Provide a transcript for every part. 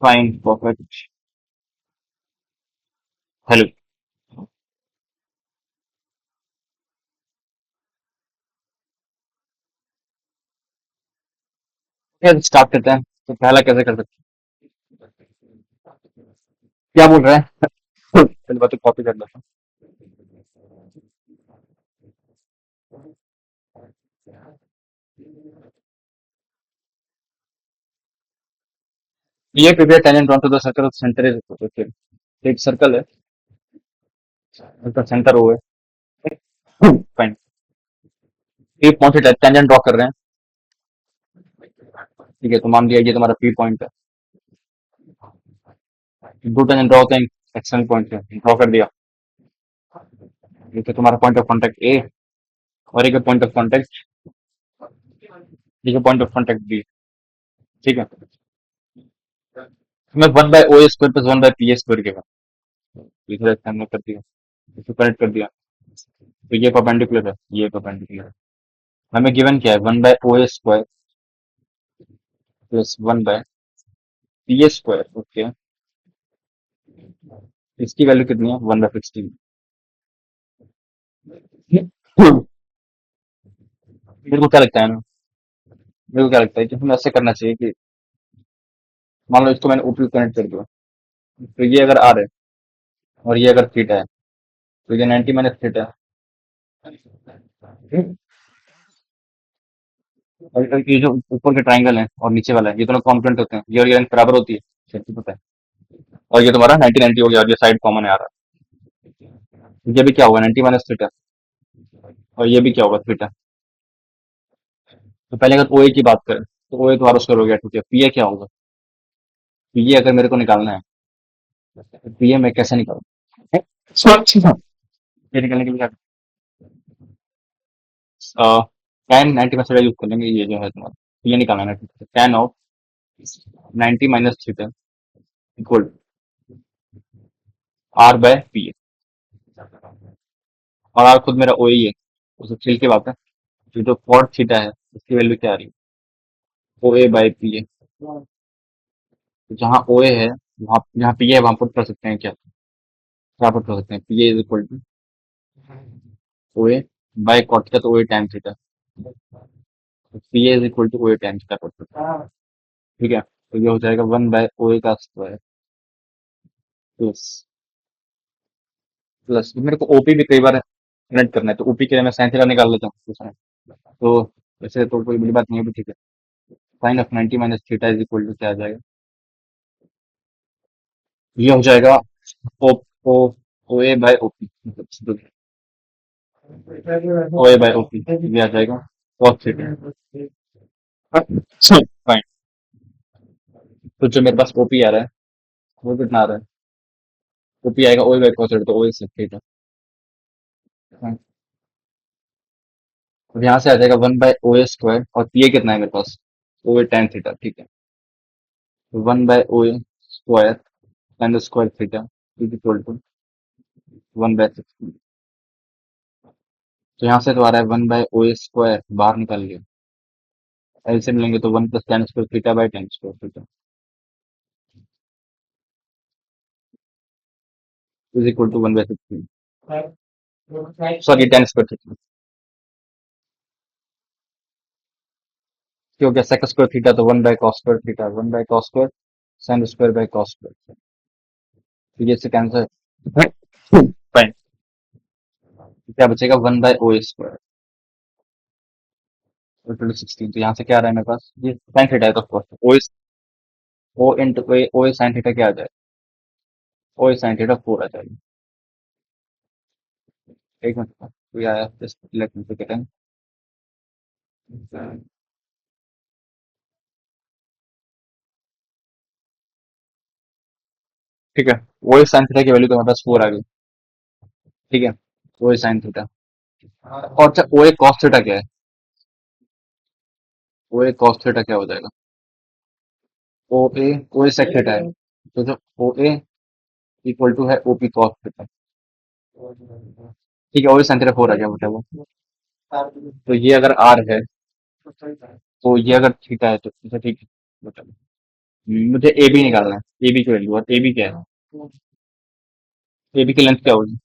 Fine perfect. Hello. फिर start करते हैं, तो पहला कैसे कर सकते हैं? क्या बोल रहे हैं? पहले बात तो कॉपी कर लेता हूँ। ये prepare tangent drawn to the circle of centre is okay. एक सर्कल है, उसका सेंटर वो है। फाइन। पी पॉइंट है, टेंजेंट ड्रॉ कर रहे हैं। ठीक है, तो मान लिया ये तुम्हारा पी पॉइंट है। दो टेंजेंट ड्रॉ होते हैं एक्सएल पॉइंट से, ड्रॉ कर दिया। ये तो तुम्हारा पॉइंट ऑफ कॉन्टेक्ट ए, और एक पॉइंट ऑफ कॉन्टेक्ट, एक पॉइंट ऑफ कॉन्टेक्ट बी। ठीक है, मैं one by O square plus one by P square के बाद हमने कर दिया, इसको कनेक्ट कर दिया। तो ये परपेंडिकुलर है, ये परपेंडिकुलर है। हमें गिवन क्या है? One by O square plus one by P square. Okay, इसकी वैल्यू कितनी है? One by 16। मेरे को क्या लगता है ना, मेरे को क्या लगता है कि हमें ऐसे करना चाहिए कि मान लो इसको मैंने ऊपर कनेक्ट कर दिया, तो ये अगर आर है और ये अगर थीटा है, तो ये 90 माइनस थीटा है। और ये जो ऊपर के ट्राइंगल है और नीचे वाला है, ये दोनों कॉम्प्लीमेंट होते हैं, ये और ये लेंथ बराबर होती है। सबको पता है। और ये तुम्हारा 90 90 हो गया, और ये साइड कॉमन है आ रहा है। ये भी क्या होगा? 90 माइनस थीटा। और ये भी क्या होगा? थीटा। तो पहले अगर ओ ए की बात करें, तो ओ ए तो आर स्क्वायर हो गया, ठीक है। पी ए क्या होगा? पी ए अगर मेरे को निकालना है, तो पी ए मैं कैसे निकालूं? ये निकालने के लिए टेन 90 में से यूज कर लेंगे। ये जो है तुम्हारा, पी ए निकालना है, tan of 90 minus theta equal R by P A. और आर खुद मेरा ओ ही है, उसे चिल की बात है। तो जो कॉट थीटा है, उसकी वैल्यू क्या आ रही है? ओ ए बाय पी ए। तो जहाँ ओ ए है, वहाँ जहाँ पी ए है, वहां पुट कर सकते हैं क्या? क्या पुट कर सकते हैं? P A is equal to O A by cot theta, तो O A tan theta. P A is equal to O A tan theta put करते हैं। ठीक है, तो ये हो जाएगा वन बाय ओ ए का स्क्वायर प्लस प्लस मेरे को ओपी भी कई बार कनेक्ट करना है, तो ओपी के लिए मैं साइन थीटा निकाल लेता हूँ। तो वैसे तो कोई बड़ी बात नहीं है भी, ठीक है। Sine of 90 minus theta is equal to क्या आ जाएगा? ये हो जाएगा ओ ओ ओ ए बाय ओपी, मतलब ओ ए बाय ओपी, ये आ जाएगा cos थीटा। फाइन। तो जो मेरे पास ओपी आ रहा है, वो कितना आ रहा है? ओपी आएगा ओ ए बाय cos थीटा, तो ओ ए sec थीटा। अब यहाँ से आ जाएगा one by O A square, और पी ए कितना है मेरे पास? ओ ए tan थीटा, ठीक है। तो one by O A square tan square theta is equal to one by 16। तो यहाँ से तो आ रहा है one by O A square, बाहर निकाल लिया, एलसीएम लेंगे तो one plus tan square theta by tan square theta is equal to one by 16। Sorry, tan square theta. क्यों? क्या sec स्क्वायर थीटा, तो one by cos square theta, one by cos square sin square by cos square. तो ये से cancel. Fine. क्या बचेगा? One by O square to 16। तो यहाँ से क्या आ रहा है मेरे पास? ये sin थीटा है, तो O O into O sin theta क्या आ जाए? ओ sin थीटा 4 आ जाएगा। एक मिनट, तो ये आया, just let me tick it. ठीक है, ओ sin थीटा की वैल्यू तो हमारे पास 4 आ गई। ठीक है, ओ sin थीटा। और अच्छा, ओ cos थीटा क्या है? ओ cos थीटा क्या हो जाएगा? ओ ए ओ sec थीटा है, तो जो ओ ए इक्वल टू है ओपी cos थीटा। ठीक है, ओ sin थीटा 4 आ गया, बेटा वो। तो ये अगर आर है, तो ये अगर थीटा है, तो अच्छा ठीक है, बेटा। मुझे ए बी निकालना है, ए बी की वैल्यू। और ए बी क्या है? ए बी की लेंथ क्या होगी?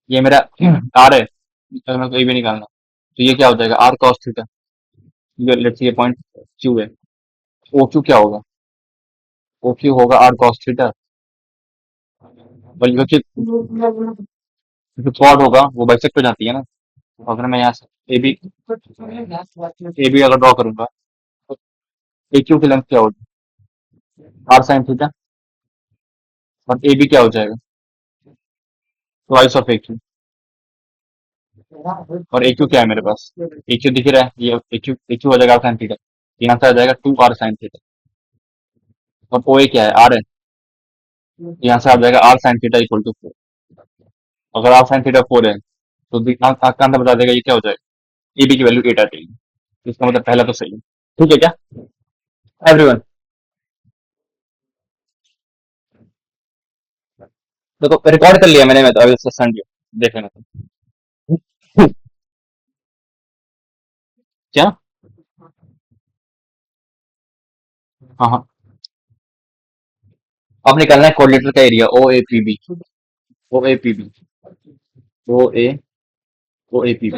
ये मेरा आर है, अगर मेरे को ए बी निकालना है, तो ये क्या हो जाएगा? R cos theta. ये लेट्स से ये पॉइंट क्यू है। ओ क्यू क्या होगा? ओ क्यू होगा आर कॉस थीटा। और ये जो क्वाड होगा वो बाइसेक्ट हो जाती है ना। तो अगर मैं यहाँ से ए बी अगर ड्रॉ करूंगा, तो ए क्यू की लेंथ क्या होगी? R sine theta. और ए बी क्या हो जाएगा? Twice of A Q. और ए क्यू क्या है मेरे पास? ए क्यू दिख रहा है, ये ए क्यू हो जाएगा आर साइन थीटा। यहाँ से आ जाएगा टू आर साइन थीटा। और ओ ए क्या है? आर है। यहाँ से आ जाएगा R sine theta equal to 4। अगर आर साइन थीटा 4 है, तो आंख का अंदर बता देगा ये क्या हो जाएगा? ए बी की वैल्यू 8 आ जाएगी। इसका मतलब पहला तो सही है। ठीक है क्या एवरीवन? देखो रिकॉर्ड कर लिया मैंने, मैं तो अभी सेंड देख लेना तुम। क्या? हाँ हाँ। अब निकालना है कोऑर्डिनेटर का area O A P B. O A P B. O A O A P B.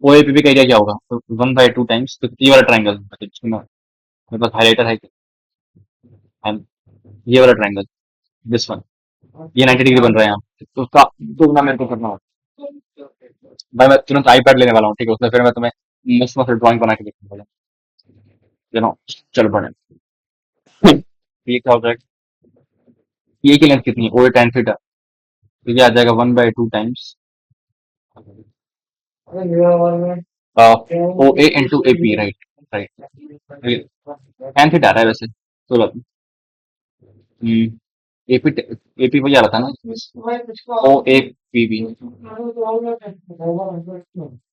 O A P B का एरिया क्या होगा? 1/2 टाइम्स तो ये वाला ट्राइंगल, मेरे पास हाईलाइटर है and ये वाला ट्राइंगल, दिस वन, ये 90 डिग्री बन रहा है यहाँ। तो उसका दुगना मेरे को करना होगा। भाई मैं तुरंत आईपैड लेने वाला हूँ, ठीक है? उसमें फिर मैं तुम्हें मस्त मस्त ड्राइंग बना के दिखाऊंगा। चलो बने। ये क्या हो जाएगा? ये की लेंथ कितनी है? O A tan theta. तो ये आ जाएगा 1/2 times O A into A P, right? Right. tan theta आ रहा है वैसे तो एपी एपी वही आ रहा था ना? O A P B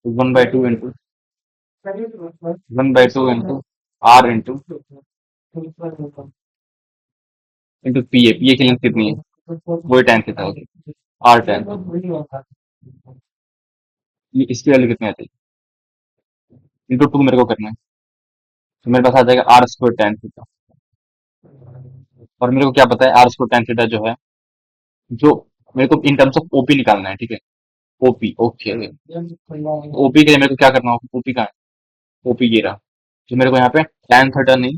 1/2 into R into P A की लेंथ कितनी है? वही tan थीटा होगी, आर tan। ये इसकी वैल्यू कितनी आती है? इंटू टू मेरे को करना है, तो मेरे पास आ जाएगा आर स्क्वायर tan थीटा। और मेरे को क्या पता है? आर स्क्वायर tan थीटा जो है, जो मेरे को इन टर्म्स ऑफ ओपी निकालना है, ठीक है? OP, okay. ओपी के लिए मेरे को क्या करना होगा? ओपी का है, ओपी ये रहा। तो मेरे को यहाँ पे tan थीटा नहीं,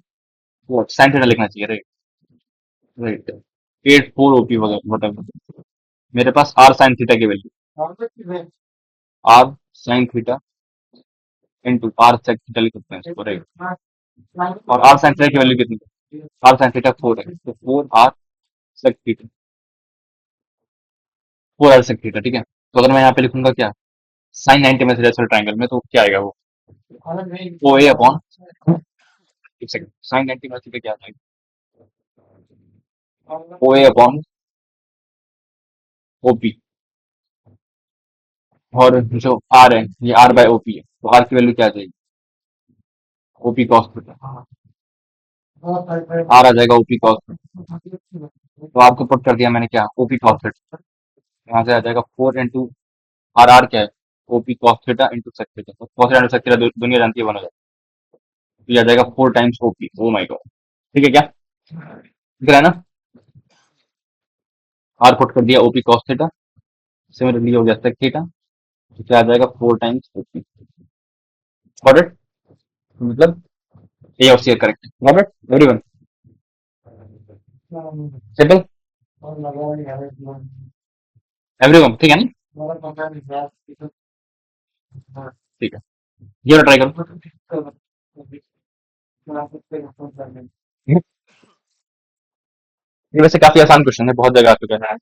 वो साइन थीटा लिखना चाहिए, राइट? राइट। 8 4 ओपी वगैरह whatever। मेरे पास आर साइन थीटा की value, R sine theta into R sec theta लिख सकते हैं इसको, राइट? और आर साइन थीटा की वैल्यू कितनी है? आर साइन थीटा 4 है, तो 4 R sec theta, 4 R sec theta, ठीक है? तो अगर मैं यहाँ पे लिखूंगा क्या? साइन 90 में से ट्राइंगल में, तो क्या आएगा वो? ओ ए अपॉन, एक सेकंड, साइन 90 में से क्या आ जाएगा? ओ ए अपॉन ओपी। और जो आर है, ये आर बाय ओपी है, तो आर की वैल्यू क्या आ जाएगी? OP cos theta. आर आ जाएगा ओपी कॉस थीटा। तो आपको पुट कर दिया मैंने क्या? OP cos theta. यहाँ से आ जाएगा 4 इंटू आर, आर क्या है? OP cos theta into sec theta. तो कॉस थीटा सेक थीटा दुनिया जानती है, बना जाएगा। तो ये आ जाएगा 4 times OP. Oh my God. ठीक है क्या? दिख रहा है ना? आर पुट कर दिया ओपी कॉस थीटा, सिमिलरली हो गया सेक थीटा। तो क्या आ जाएगा? 4 टाइम्स ओपी। Got it? मतलब ए और सी करेक्ट है। Got it everyone? Simple everyone, ठीक है ना? ठीक है, ये ट्राई करो। ये वैसे काफी आसान क्वेश्चन है, बहुत जगह आ चुका है।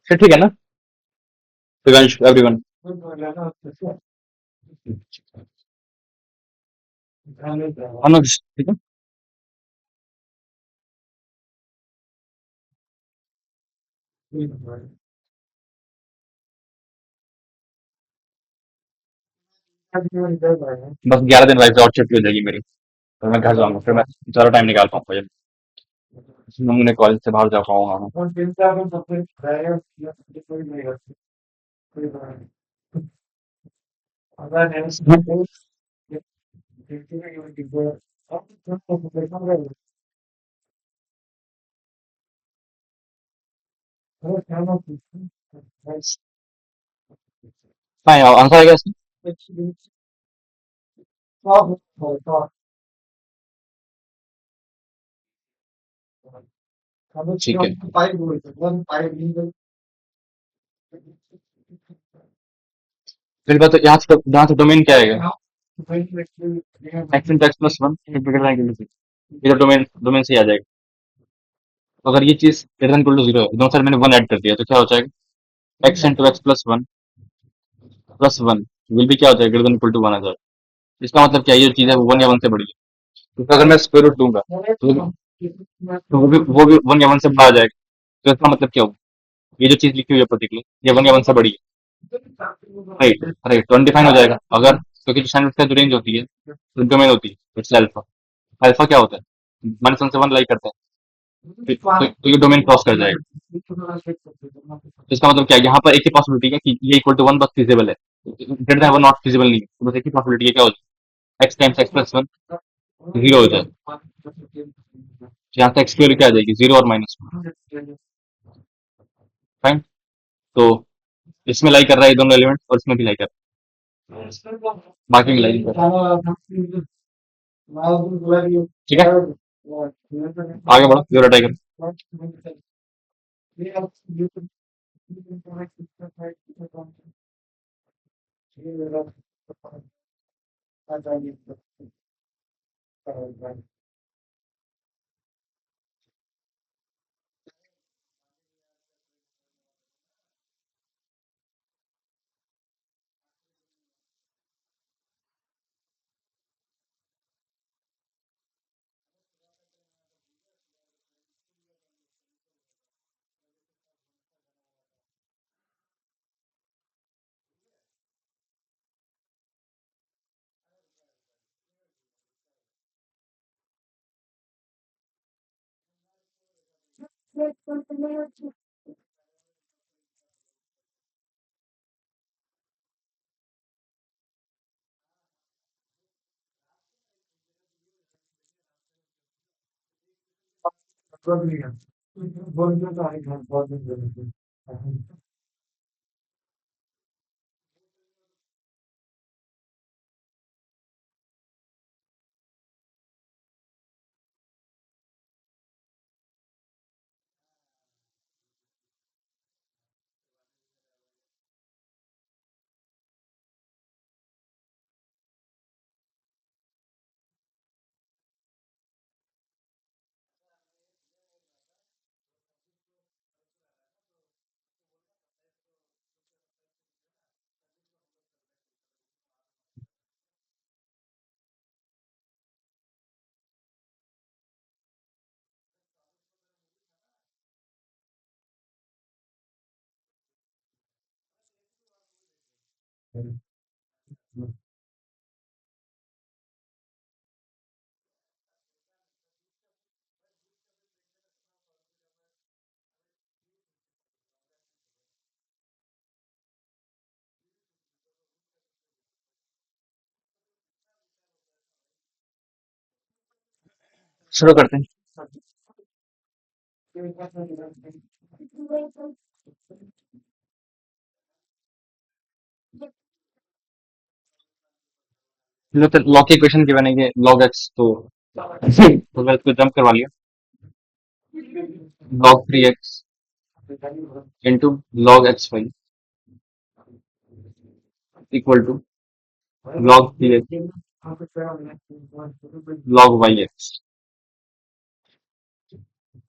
फिर ठीक है ना? शिवांश एवरीवन? अनुज, ठीक है। बस 11 दिन वाइफ और छुट्टी हो जाएगी मेरी, तो मैं घर जाऊंगा, फिर मैं ज़्यादा टाइम निकाल पाऊंगा, जब मैं कॉलेज से बाहर जा पाऊंगा मैं। हाँ, आंसर आ गया इसका। ठीक है, फिर बात यहाँ से डोमेन क्या आएगा? X into X plus one ये तो डोमेन डोमेन से ही आ जाएगा। तो अगर ये चीज greater than equal to zero है, दोनों साइड मैंने वन ऐड कर दिया, तो क्या हो जाएगा? X into X plus one will भी क्या हो जाएगा? Greater than equal to one आ जाएगा। इसका मतलब क्या है? ये चीज है वो वन या वन से बड़ी है, क्योंकि अगर मैं स्क्वायर रूट लूंगा तो वो भी वन या वन से बड़ा आ जाएगा। तो इसका मतलब क्या होगा? ये जो चीज लिखी हुई है पर्टिकुलर, ये वन या वन से बड़ी है। राइट, राइट, तो अनडिफाइन हो जाएगा अगर, क्योंकि जो स्टैंडर्ड का जो रेंज होती है, जो डोमेन होती है, इट्स अल्फा। अल्फा क्या होता है? माइनस वन से वन लाई करता है, तो ये डोमेन क्रॉस कर जाएगा। तो इसका मतलब क्या है? यहाँ पर एक ही पॉसिबिलिटी है कि ये इक्वल टू वन बस फिजिबल है, greater than one not feasible नहीं है। तो बस एक ही पॉसिबिलिटी है, क्या हो जाए? X times x plus one zero हो जाए। यहाँ से एक्स स्क्वायर क्या आ जाएगी? जीरो और माइनस वन। फाइन। तो इसमें लाई कर रहा है ये दोनों एलिमेंट, और इसमें भी लाई कर रहा है, बाकी में लाई नहीं कर रहा है। ठीक है, आगे बढ़ो, जीरो टाइगर। शुरू करते हैं। तो लॉग की इक्वेशन की बनेगी लॉग एक्स, तो मैं इसको जंप करवा लिया, log three x into log x y equal to log three x log y x.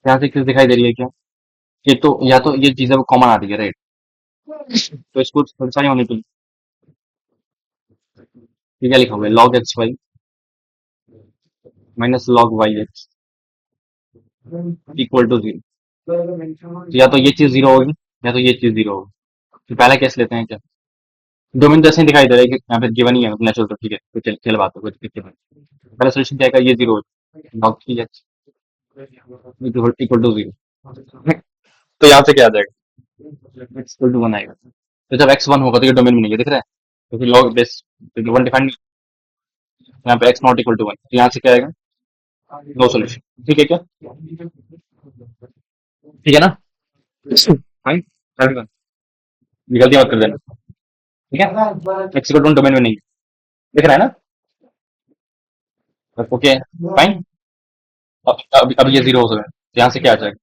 यहाँ से किस दिखाई दे रही है क्या? ये तो या तो ये चीजें वो कॉमन आ रही है, राइट? तो इसको सारी होने के लिए ये क्या लिखा हुआ है? Log x y minus log y x equal to zero. तो या तो ये चीज जीरो होगी, या तो ये चीज जीरो होगी। तो पहला केस लेते हैं क्या? डोमेन जैसे ही दिखाई दे रहा है कि यहाँ पे गिवन ही है नेचुरल, तो ठीक है, तो चल बात है, कोई दिक्कत नहीं। पहला सोल्यूशन क्या है, ये zero log three x equal to zero. तो यहाँ से क्या आ जाएगा, एक्स इक्वल टू वन आएगा। तो जब एक्स वन होगा तो ये डोमेन में नहीं है, दिख रहा है, क्योंकि लॉग बेस वन डिफाइंड, यहाँ पे x not equal to one, तो यहाँ से क्या आएगा, नो सोल्यूशन। ठीक है क्या, ठीक है ना, फाइन, ये गलती मत कर देना, ठीक है, एक्स इक्वल टू डोमेन में नहीं है, दिख रहा है ना, ओके फाइन। अब ये जीरो हो सकता है, तो यहाँ से क्या आ जाएगा,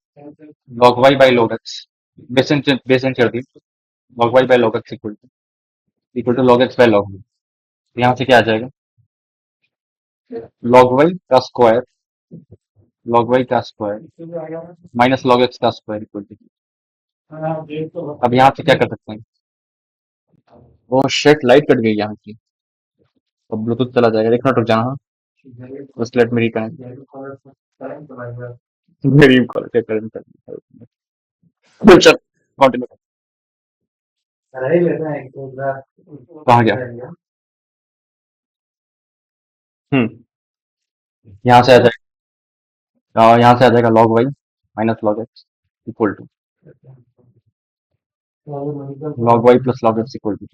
log Y by log X, base कर दी, log Y by log x equal to log X by log, यहाँ से क्या आ जाएगा, लॉग वाई का स्क्वायर, लॉग वाई का स्क्वायर माइनस लॉग एक्स का स्क्वायर इक्वल टू, अब यहाँ से क्या कर सकते हैं, वो शेट लाइट कट गई यहाँ की, अब ब्लूटूथ चला जाएगा, एक मिनट रुक जाना, हाँ, बस लेट मी रिकनेक्ट, मेरी क्वालिटी करंट चल कंटिन्यू, कहाँ गया, हम्म, यहाँ से आ जाएगा, यहाँ से आ जाएगा log y minus log x equal to log y plus log x equal to,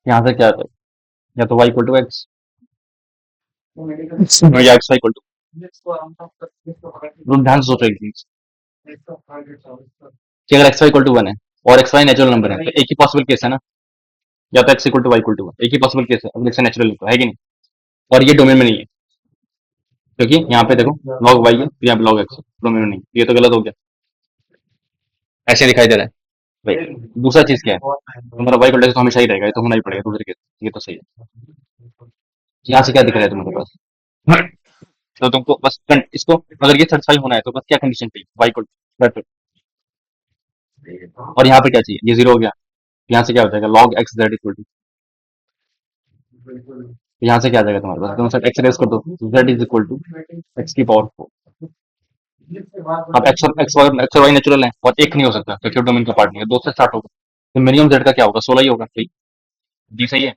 यहाँ से क्या आ जाएगा, या तो वाई इक्वल टू एक्स या एक्स वाई इक्वल टू, ध्यान से सोचो एक चीज, कि अगर x y equal to one है और एक्स वाई नेचुरल नंबर है, तो एक ही पॉसिबल केस है ना, या तो x equal to y equal to one, एक ही पॉसिबल केस है अगर एक्स नेचुरल नंबर है कि नहीं, और ये डोमेन में नहीं है, क्योंकि यहाँ पे देखो लॉग वाई है, तो यहाँ पे लॉग एक्स डोमेन में नहीं, ये तो गलत हो गया, ऐसे दिखाई दे रहा है भाई। दूसरा चीज क्या है, तुम्हारा वाई इक्वल टू तो हमेशा ही रहेगा, ये तो होना ही पड़ेगा दूसरे केस, ये तो सही है। यहाँ से क्या दिख रहा है तुम्हारे पास, तो तुमको बस इसको, अगर ये सेटिस्फाई होना है तो बस क्या कंडीशन चाहिए, वाई इक्वल, और यहाँ पे क्या चाहिए, ये जीरो हो गया, यहाँ से क्या हो जाएगा, log x z equal to, यहाँ से क्या आ जाएगा तुम्हारे पास, तुम सब एक्स रेस कर दो, z is equal to x की पावर फोर, अब एक्स और वाई नेचुरल है और एक नहीं हो सकता क्योंकि डोमेन का पार्ट नहीं है, दो से स्टार्ट होगा, तो मिनिमम जेड का क्या होगा, 16 ही होगा, ठीक, डी सही है,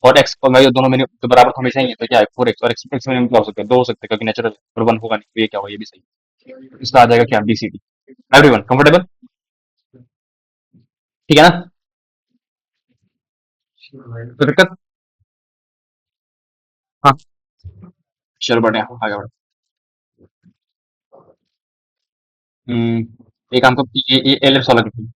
और एक्स और वाई दोनों मिनिमम तो बराबर तो हमेशा ही है, तो क्या है 4x, और एक्स मिनिमम क्या हो सकता है, दो हो सकते हैं क्योंकि नेचुरल और वन होगा नहीं, तो ये क्या होगा, ये भी सही है, इसका आ जाएगा क्या, B C D. Everyone comfortable, ठीक है ना, तो दिक्कत, हाँ, चलो बढ़िया आगे बढ़ो। एक काम को ये एलिप्स वाला करते हैं,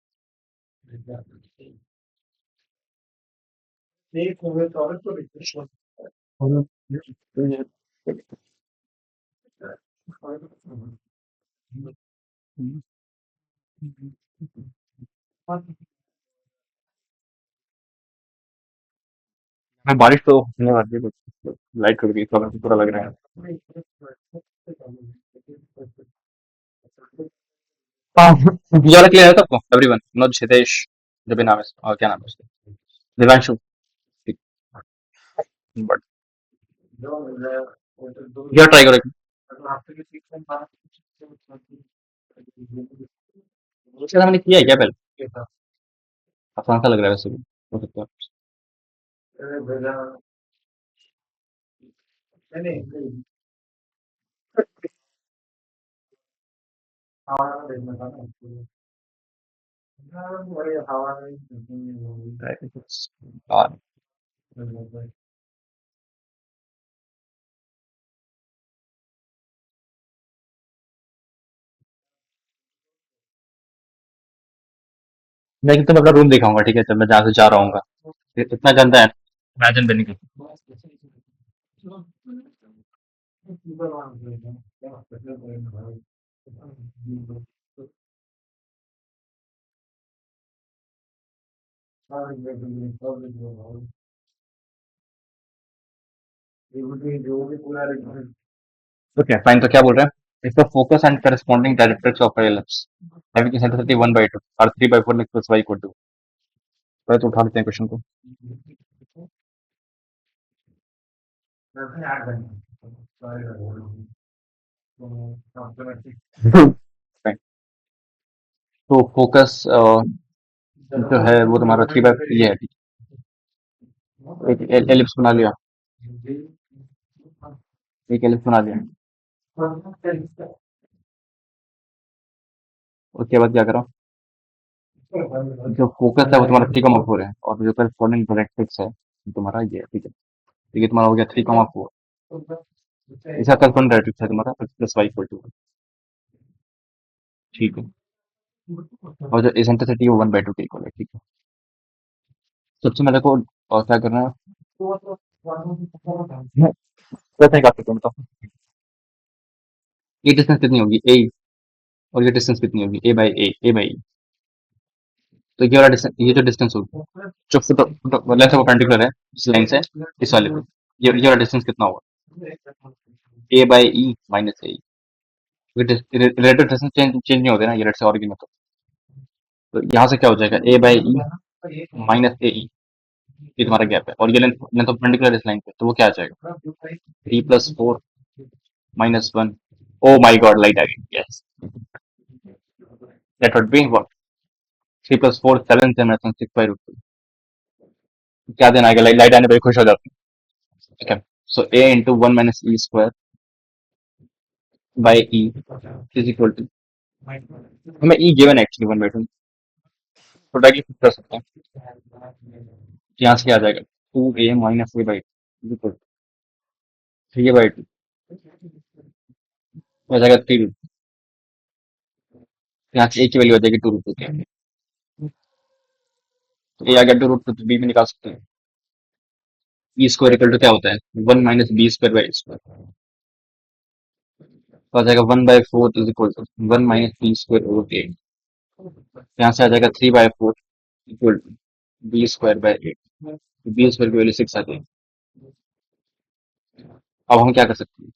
हाँ, बारिश तो होने वाली है, लाइट कट गई, थोड़ा पूरा लग रहा है, हाँ, ये वाला क्लियर है सबको, एवरीवन, मनोज हितेश, जो भी नाम है, और क्या नाम है उसका, दिव्यांशु, ठीक, बट ये ट्राई करो, शायद मैंने किया है क्या पहले, आसान सा लग रहा है वैसे भी, हो सकता है, और मैं एकदम अपना रूम दिखाऊंगा, ठीक है, जब मैं जहाँ से जा रहा हूँ, इतना गंदा है, इमेजिन भी नहीं कर, ओके फाइन, तो क्या बोल रहे हैं, if the focus and corresponding directrix of ellipse having centricity 1/2 और 3/4 इक्वल्स y इक्वल टू, पहले तो उठा लेते हैं क्वेश्चन को, Fine. तो फोकस जो है वो तुम्हारा 3 बाय ये है, ठीक है। एक एलिप्स बना लिया, एक एलिप्स बना लिया। उसके बाद क्या करो, जो फोकस है वो तुम्हारा 3,4 है, और जो करस्पॉन्डिंग डायरेक्ट्रिक्स है वो तुम्हारा ये है, ठीक है। तो ये तुम्हारा हो गया 3,4। इसका करस्पॉन्डिंग डायरेक्ट्रिक्स है तुम्हारा x+y=, ठीक है। और जो एसेंट्रिसिटी है वो 1/2 के इक्वल है, ठीक है। सबसे मेरे को और क्या करना है, कैसे निकाल सकते हैं बताओ। ये डिस्टेंस कितनी होगी ए, और ये डिस्टेंस कितनी होगी ए बाई ए। तो ये वाला डिस्टेंस, ये जो डिस्टेंस होगी जो लेंथ है वो परपेंडिकुलर है इस लाइन से इस वाले पे, ये वाला डिस्टेंस कितना होगा, a/e - a। Relative distance change नहीं होते ना ये, लेट से ऑरिजिन में तो यहाँ से क्या हो जाएगा, a/e - ae। ये तुम्हारा गैप है, और ये लेंथ लेंथ ऑफ परपेंडिकुलर इस लाइन पे, तो वो क्या आ जाएगा, 3+4 - 1। ओ माय गॉड, लाइट आ गई, yes. That would be what, 3+4 7 से 6/√2। क्या देना आएगा, लाइट लाइट आने पर खुश हो जाती है, ठीक है। So a into 1 - e² by e is equal to, हमें e गिवन है एक्चुअली 1/2, तो डायरेक्टली कर सकते हैं। यहाँ से क्या आ जाएगा, 2a - a/2 3a/2 हो जाएगा 3√2। यहाँ से a की वैल्यू आ जाएगी 2√2 की, तो a आ गया 2√2, तो b में निकाल सकते हैं। e² इक्वल टू क्या होता है, 1 - b² बाई a², तो आ जाएगा 1/4 इज इक्वल टू 1 - b²/8। यहाँ से आ जाएगा 3/4 इक्वल टू b²/8। b² की वैल्यू 6 आ जाएगी। अब हम क्या कर सकते हैं,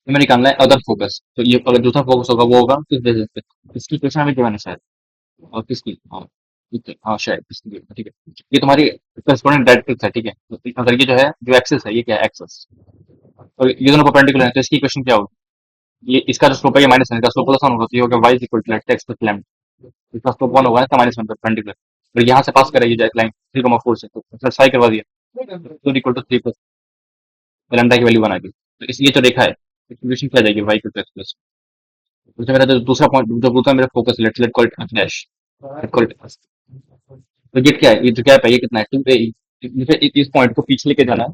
हमें निकालना है अदर फोकस, तो ये अगर दूसरा फोकस होगा वो होगा किस बेसिस पे, इसकी क्वेश्चन हमें गिवन है शायद, और किसकी, हाँ ठीक है, हाँ शायद इसकी given है, ठीक है। ये तुम्हारी करस्पॉन्डिंग डायरेक्ट्रिक्स है, ठीक है। तो अगर ये जो है जो एक्सिस है, ये क्या है एक्सिस, और ये दोनों परपेंडिकुलर है, तो इसकी इक्वेशन क्या होगी, ये इसका जो स्लोप है ये -1 का स्लोप प्लस 1 होगा, तो ये होगा y equal to let x plus lambda. इसका स्लोप 1 होगा, इसका -1 परपेंडिकुलर, और यहाँ से पास करेगी जाए लाइन 3,4 से, तो साई करवा दिया, तो इक्वल टू 3 प्लस लैम्डा की वैल्यू बना दी, तो इसलिए जो देखा है इक्वेशन क्या आ जाएगी, y equal to x plus. तो मेरा जो दूसरा पॉइंट, जो दूसरा मेरा focus, let let call it dash, let call it, तो ये क्या है, ये जो गैप है ये कितना है, 2a। मुझे इस पॉइंट को पीछे लेके जाना है,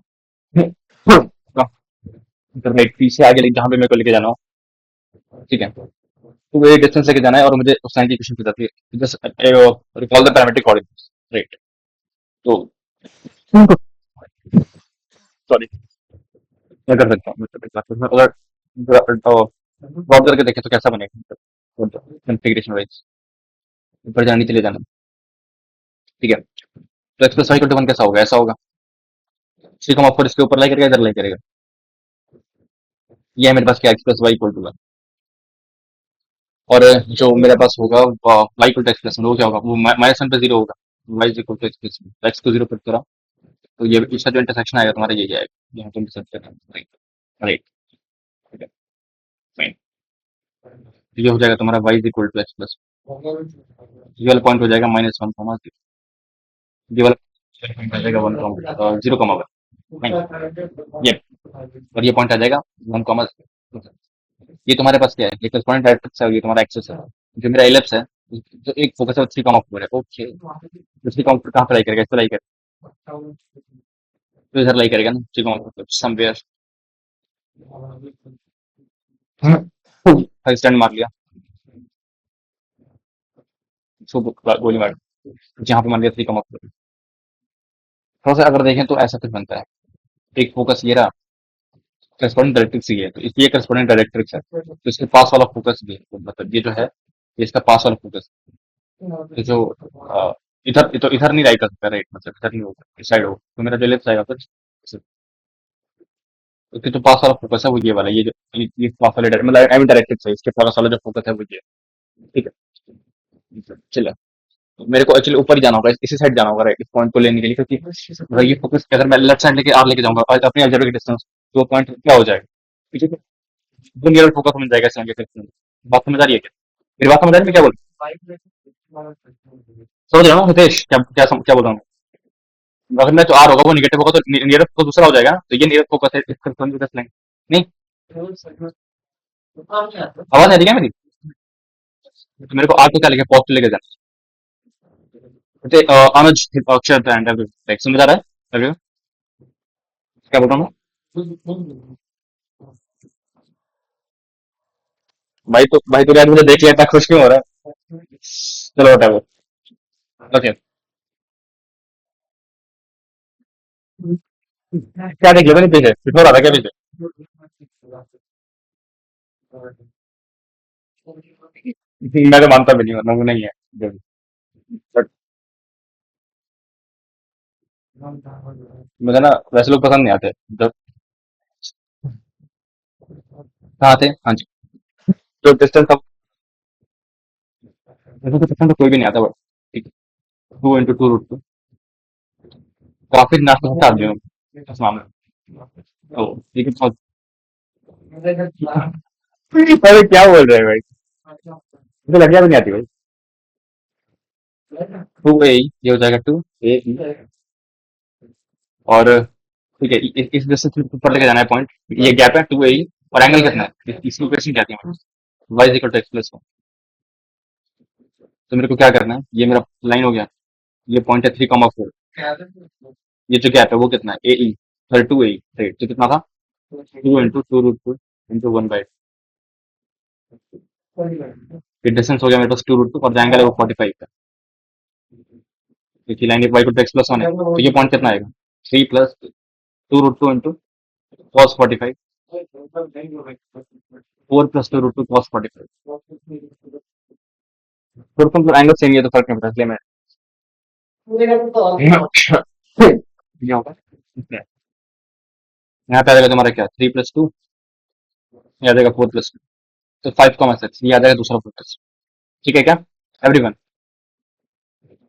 राइट पीछे आगे जहाँ पे मेरे को लेके जाना हो, ठीक है। तो ये डिस्टेंस लेके जाना है, और मुझे उस साइन की इक्वेशन पता थी, just recall the parametric coordinates, right. तो सॉरी, मैं कर सकता हूँ, मतलब अगर प्लॉट करके देखें तो कैसा बनेगा, कॉन्फ़िगरेशन वाइज ऊपर जाना नीचे ले जाना, ठीक है। तो x plus y equal to 1 कैसा होगा, ऐसा होगा, थ्री कॉमा फोर इसके ऊपर लाई करेगा, इधर लाई करेगा, ये है मेरे पास क्या, x plus y equal to 1। और जो मेरे पास होगा y equal to x plus, वो क्या होगा, वो -1 पे 0 होगा, y equal to x plus, x को 0 पर करा, तो ये इसका जो इंटरसेक्शन आएगा तुम्हारा यही आएगा, यहाँ पे इंटरसेक्ट करना, राइट, राइट, ठीक है, फाइन। ये हो जाएगा तुम्हारा y equal to x plus, ये वाला पॉइंट हो जाएगा -1, ये वाला पॉइंट आ जाएगा 0,1, ये, और ये पॉइंट आ जाएगा 1, ये तुम्हारे पास क्या है, ये करस्पॉन्डिंग डायरेक्ट्रिक्स है, ये तुम्हारा एक्सेस है, जो मेरा एलिप्स है, जो एक फोकस है 3,4 है, ओके। दूसरी काउंट कहाँ पे लाई करेगा, इस पे लाई करेगा, तो इधर लाई करेगा ना 3,4 समवेयर, स्टैंड मार लिया, सो गोली मार, जहाँ पे मान लिया 3,4। थोड़ा सा अगर देखें तो ऐसा कुछ बनता है, एक फोकस ये रहा, करस्पॉन्डिंग डायरेक्ट्रिक्स ये है, तो इसलिए करस्पॉन्डिंग डायरेक्ट्रिक्स है, तो इसके पास वाला फोकस भी है, तो मतलब ये जो है ये इसका पास वाला फोकस, तो जो इधर तो इधर नहीं राइट कर सकता, राइट, मतलब इधर नहीं होगा, इस साइड होगा, तो मेरा जो लेफ्ट आएगा कुछ, उसके जो पास वाला फोकस है वो ये वाला, ये जो ये पास वाले मतलब आई मीन डायरेक्ट्रिक्स है, इसके पास वाला जो फोकस है वो ये है, ठीक है, चलो। तो मेरे को एक्चुअली ऊपर ही जाना होगा, इसी साइड जाना होगा, राइट, इस पॉइंट को लेने के लिए, क्योंकि ये फोकस अगर मैं लेफ्ट साइड लेके आर लेके जाऊंगा और अपनी ऑब्जर्व की डिस्टेंस, तो पॉइंट क्या हो जाएगा, ठीक है, तो नियर फोकस मिल जाएगा, समझ गए, बात समझ आ रही है क्या, मेरी बात समझ आ रही है, मैं क्या बोल समझ रहे हो ना हितेश, क्या बोल रहा हूँ? अगर मैं जो आर होगा वो निगेटिव होगा तो नियरेस्ट तो दूसरा हो जाएगा ना, तो ये नियरेस्ट फोकस है, इसका कंफ्यूज लेंगे नहीं। आवाज नहीं आ रही क्या मेरी? तो मेरे को आर को क्या लिखे, पॉजिटिव लेके जाना। जैसे अनुज, अक्षर एंड लाइक समझ आ रहा है everyone? क्या बोल रहा हूँ भाई तो यार मुझे देख लिया, इतना खुश क्यों हो रहा है? चलो बता वो। ओके, क्या देख लिया नहीं पीछे, कुछ हो रहा था क्या पीछे? मैं तो मानता भी नहीं, वरना वो नहीं है। बट मुझे ना वैसे लोग पसंद नहीं आते जब। कहाँ थे, हाँ जी। तो डिस्टेंस अब वैसे तो डिस्टेंस तो कोई भी नहीं आता, बट ठीक है। 2 into 2 √2 काफी नाश्ता होता है आदमी इस मामले में। ओ ठीक है, बहुत। अरे क्या बोल रहे हैं भाई, मुझे लड़कियां भी नहीं आती भाई। 2a, ये हो जाएगा 2a, और ठीक है, इस वजह से ऊपर लेके जाना है पॉइंट। ये गैप है 2a, और एंगल कितना है, इसकी इक्वेशन क्या थी? y equal to x plus. तो मेरे को क्या करना है, ये मेरा लाइन हो गया, ये पॉइंट है 3,4। ये जो गैप है वो कितना है, ए ई, 32a, राइट? तो कितना था, 2 into 2 √2 into 1/2। ये डिस्टेंस हो गया मेरे पास 2 √2, और एंगल है वो 45 का। क्योंकि line y equal to x plus 1 है, तो ये पॉइंट कितना आएगा, 3 + 2 √2 into cos 45, 4 + 2 √2 cos 45। फोर तो एंगल सेम ही है, तो फर्क नहीं पड़ता, इसलिए मैं ये होगा। यहाँ पे आ जाएगा तुम्हारा क्या, 3 + 2, यहाँ आ जाएगा 4 + 2, तो 5,6, ये आ जाएगा दूसरा फोकस। ठीक है क्या एवरीवन?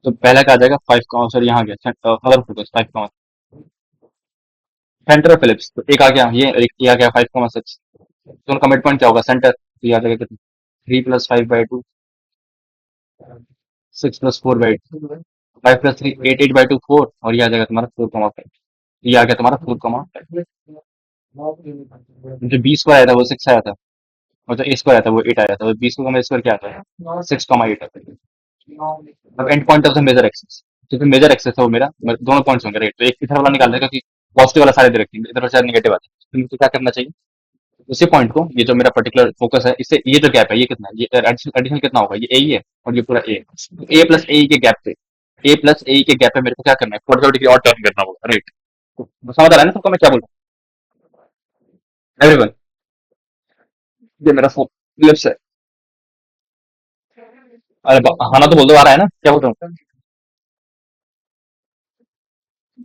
तो पहला का आ जाएगा 5, सॉरी यहाँ आ गया other focus 5, centre of ellipse, तो एक आ गया ये, और एक ये आ गया 5,6। तो उनका मिड पॉइंट क्या होगा, सेंटर, तो ये आ जाएगा कितना, 3 + 5/2, 6 + 4/2, 5 + 3 8/2 4, और ये आ जाएगा तुम्हारा 4,5। ये आ गया तुम्हारा 4,5। जो बी स्क्वायर आया था वो 6 आया था, और जो ए स्क्वायर आया था वो 8 आया था, और बी स्क्वायर स्क्वायर क्या आता है, 6,8 आता है। अब end point of the major axis, जो फिर मेजर एक्सिस है वो दोनों पॉइंट्स होंगे, राइट? तो एक इधर वाला निकाल देगा कि पॉजिटिव वाला सारे दे रखेंगे, इधर वाला नेगेटिव आता है, तो मुझे क्या करना चाहिए, उसी पॉइंट को, ये जो मेरा पर्टिकुलर फोकस है, इससे ये जो गैप है ये कितना है, ये एडिशनल कितना होगा, ये ए ही है, और ये पूरा ए, ए प्लस ए के गैप पे, ए प्लस ए के गैप पे मेरे को क्या करना है, 45 डिग्री और टर्न करना होगा, राइट? समझ आ रहा है ना सबको मैं क्या बोल रहा हूँ एवरीवन? ये मेरा लिप्स है। अरे हाँ ना, तो बोल दो, आ रहा है ना, क्या बोल रहा हूँ?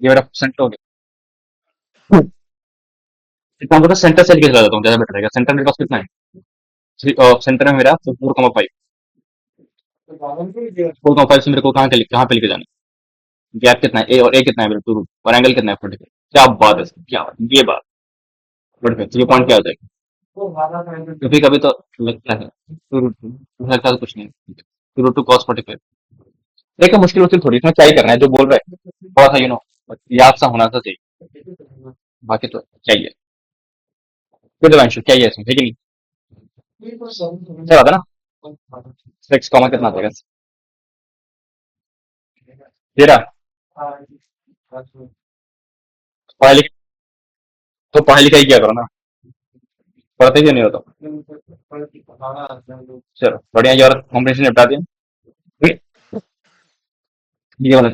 ये मेरा सेंटर हो गया। इतना मतलब सेंटर से लेके चला जाता हूँ, ज्यादा बेटर रहेगा। सेंटर मेरे पास कितना है, सेंटर में मेरा 4,5। 4,5 से मेरे को कहाँ पे लेके जाना है, गैप कितना है, ए और ए कितना है मेरा 2 रूट, और एंगल कितना है 45। क्या बात है, क्या बात है, ये बात 45, तो ये पॉइंट क्या हो जाएगा, कभी कभी तो लगता है 2 रूट 2, लगता है तो कुछ नहीं, 2 √2 cos 45। देखो मुश्किल मुश्किल थोड़ी, इसमें क्या ही करना है, जो बोल रहे हैं थोड़ा सा याद सा होना तो चाहिए, बाकी तो क्या ही है। फिर दिवांशु क्या ही है इसमें, है कि नहीं? सही बात है ना? 6, कितना आ जाएगा, 13। पढ़ाई लिख तो पढ़ाई लिखाई किया करो ना, पढ़ते क्यों नहीं हो तो? चलो बढ़िया, ये और कॉम्पिटिशन निपटा दिया। ठीक है, ये वाला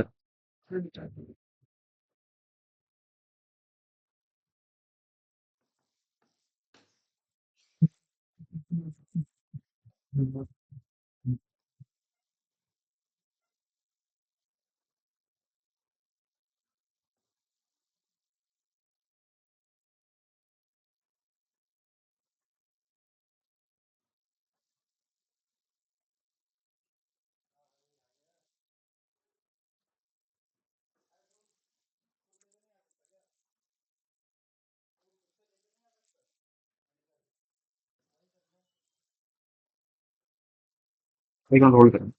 एक मिनट होल्ड करें।